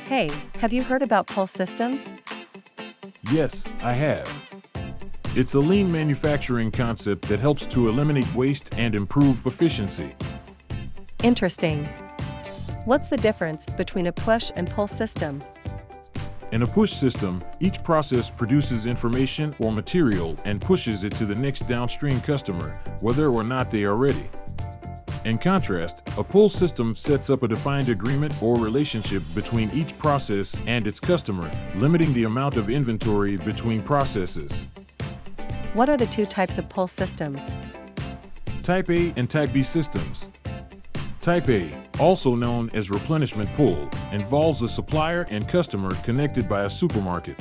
Hey, have you heard about pulse systems? Yes, I have. It's a lean manufacturing concept that helps to eliminate waste and improve efficiency. Interesting. What's the difference between a push and pull system? In a push system, each process produces information or material and pushes it to the next downstream customer, whether or not they are ready. In contrast, a pull system sets up a defined agreement or relationship between each process and its customer, limiting the amount of inventory between processes. What are the two types of pull systems? Type A and Type B systems. Type A, also known as replenishment pull, involves a supplier and customer connected by a supermarket.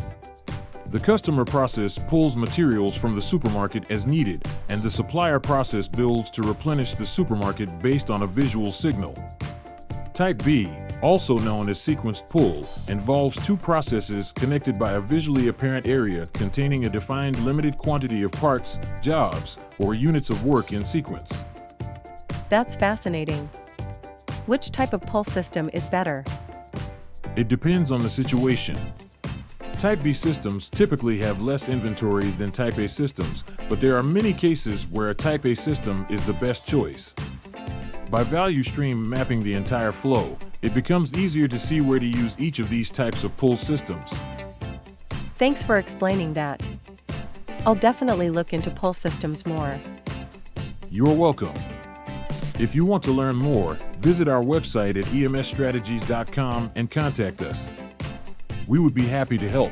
The customer process pulls materials from the supermarket as needed, and the supplier process builds to replenish the supermarket based on a visual signal. Type B, also known as sequenced pull, involves two processes connected by a visually apparent area containing a defined limited quantity of parts, jobs, or units of work in sequence. That's fascinating. Which type of pull system is better? It depends on the situation. Type B systems typically have less inventory than Type A systems, but there are many cases where a Type A system is the best choice. By value stream mapping the entire flow, it becomes easier to see where to use each of these types of pull systems. Thanks for explaining that. I'll definitely look into pull systems more. You're welcome. If you want to learn more, visit our website at emsstrategies.com and contact us. We would be happy to help.